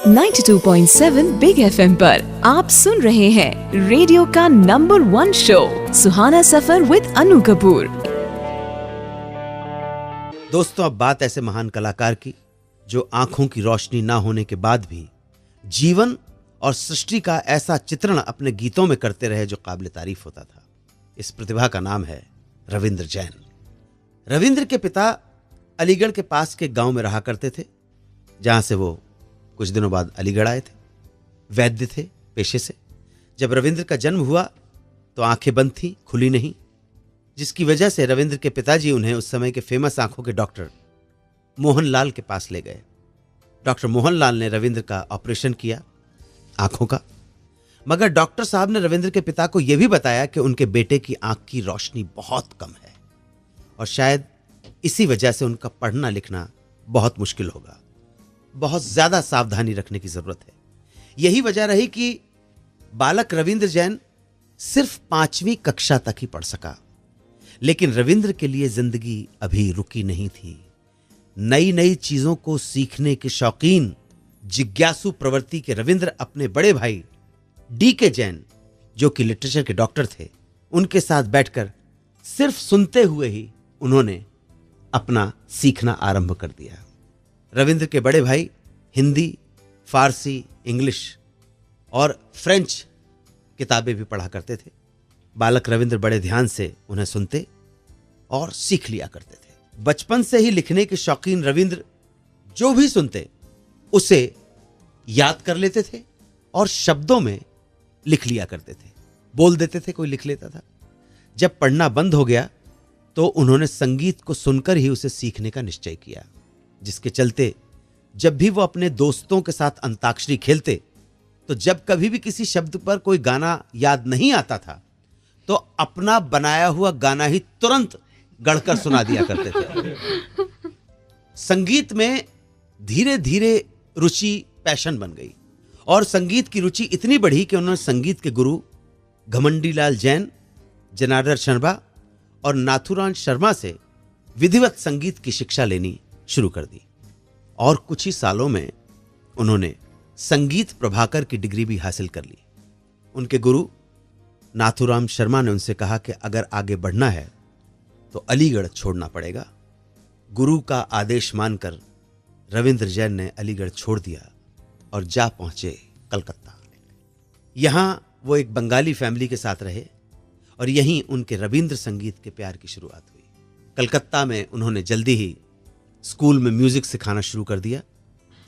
92.7 big FM पर आप सुन रहे हैं रेडियो का number 1 show Suhana Safar with Anu Kapoor. दोस्तों, अब बात ऐसे महान कलाकार की जो आंखों की रोशनी ना होने के बाद भी जीवन और सृष्टि का ऐसा चित्रण अपने गीतों में करते रहे जो काबिल तारीफ होता था। इस प्रतिभा का नाम है रविंद्र जैन। रविंद्र के पिता अलीगढ़ के पास के गांव में रहा करते थे, जहां से वो कुछ दिनों बाद अलीगढ़ आए थे। वैद्य थे पेशे से। जब रविंद्र का जन्म हुआ तो आंखें बंद थी, खुली नहीं, जिसकी वजह से रविंद्र के पिताजी उन्हें उस समय के फेमस आंखों के डॉक्टर मोहनलाल के पास ले गए। डॉक्टर मोहनलाल ने रविंद्र का ऑपरेशन किया आंखों का, मगर डॉक्टर साहब ने रविंद्र के पिता को यह भी बताया कि उनके बेटे की आंख की रोशनी बहुत कम है और शायद इसी वजह से उनका पढ़ना लिखना बहुत मुश्किल होगा। बहुत ज्यादा सावधानी रखने की जरूरत है। यही वजह रही कि बालक रविंद्र जैन सिर्फ 5वीं कक्षा तक ही पढ़ सका। लेकिन रविंद्र के लिए जिंदगी अभी रुकी नहीं थी। नई नई चीजों को सीखने के शौकीन जिज्ञासु प्रवृत्ति के रविंद्र अपने बड़े भाई डी.के. जैन, जो कि लिटरेचर के डॉक्टर थे, उनके साथ बैठकर सिर्फ सुनते हुए ही उन्होंने अपना सीखना आरंभ कर दिया। रविंद्र के बड़े भाई हिंदी, फारसी, इंग्लिश और फ्रेंच किताबें भी पढ़ा करते थे। बालक रविंद्र बड़े ध्यान से उन्हें सुनते और सीख लिया करते थे। बचपन से ही लिखने के शौकीन रविंद्र जो भी सुनते उसे याद कर लेते थे और शब्दों में लिख लिया करते थे। बोल देते थे, कोई लिख लेता था। जब पढ़ना बंद हो गया तो उन्होंने संगीत को सुनकर ही उसे सीखने का निश्चय किया, जिसके चलते जब भी वो अपने दोस्तों के साथ अंताक्षरी खेलते तो जब कभी भी किसी शब्द पर कोई गाना याद नहीं आता था तो अपना बनाया हुआ गाना ही तुरंत गढ़कर सुना दिया करते थे। संगीत में धीरे धीरे रुचि पैशन बन गई और संगीत की रुचि इतनी बढ़ी कि उन्होंने संगीत के गुरु घमंडीलाल जैन, जनार्दन शर्मा और नाथुराम शर्मा से विधिवत संगीत की शिक्षा लेनी शुरू कर दी और कुछ ही सालों में उन्होंने संगीत प्रभाकर की डिग्री भी हासिल कर ली। उनके गुरु नाथुराम शर्मा ने उनसे कहा कि अगर आगे बढ़ना है तो अलीगढ़ छोड़ना पड़ेगा। गुरु का आदेश मानकर रविंद्र जैन ने अलीगढ़ छोड़ दिया और जा पहुंचे कलकत्ता। यहां वो एक बंगाली फैमिली के साथ रहे और यहीं उनके रविंद्र संगीत के प्यार की शुरुआत हुई। कलकत्ता में उन्होंने जल्दी ही स्कूल में म्यूजिक सिखाना शुरू कर दिया,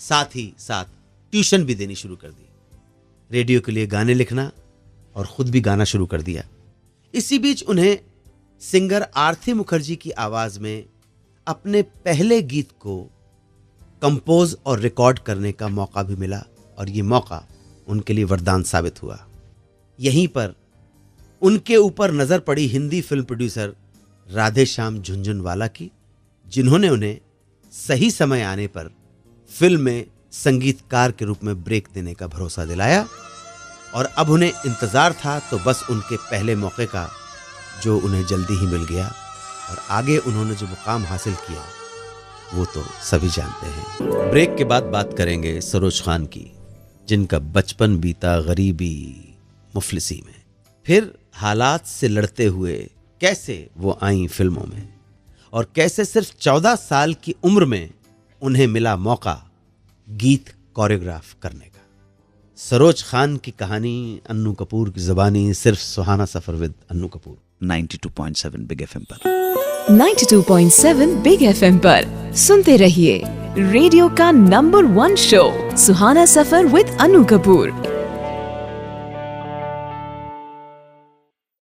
साथ ही साथ ट्यूशन भी देनी शुरू कर दी। रेडियो के लिए गाने लिखना और खुद भी गाना शुरू कर दिया। इसी बीच उन्हें सिंगर आरती मुखर्जी की आवाज में अपने पहले गीत को कंपोज और रिकॉर्ड करने का मौका भी मिला और ये मौका उनके लिए वरदान साबित हुआ। यहीं पर उनके ऊपर नजर पड़ी हिंदी फिल्म प्रोड्यूसर राधे श्याम झुनझुनवाला की, जिन्होंने उन्हें सही समय आने पर फिल्म में संगीतकार के रूप में ब्रेक देने का भरोसा दिलाया और अब उन्हें इंतजार था तो बस उनके पहले मौके का, जो उन्हें जल्दी ही मिल गया और आगे उन्होंने जो मुकाम हासिल किया वो तो सभी जानते हैं। ब्रेक के बाद बात करेंगे सरोज खान की, जिनका बचपन बीता गरीबी मुफलिसी में, फिर हालात से लड़ते हुए कैसे वो आई फिल्मों में और कैसे सिर्फ 14 साल की उम्र में उन्हें मिला मौका गीत कोरियोग्राफ करने का। सरोज खान की कहानी अन्नू कपूर की जुबानी, सिर्फ Suhana Safar with Annu Kapoor 92.7 big FM पर। 92.7 बिग एफएम पर सुनते रहिए रेडियो का number 1 show Suhana Safar with Anu Kapoor.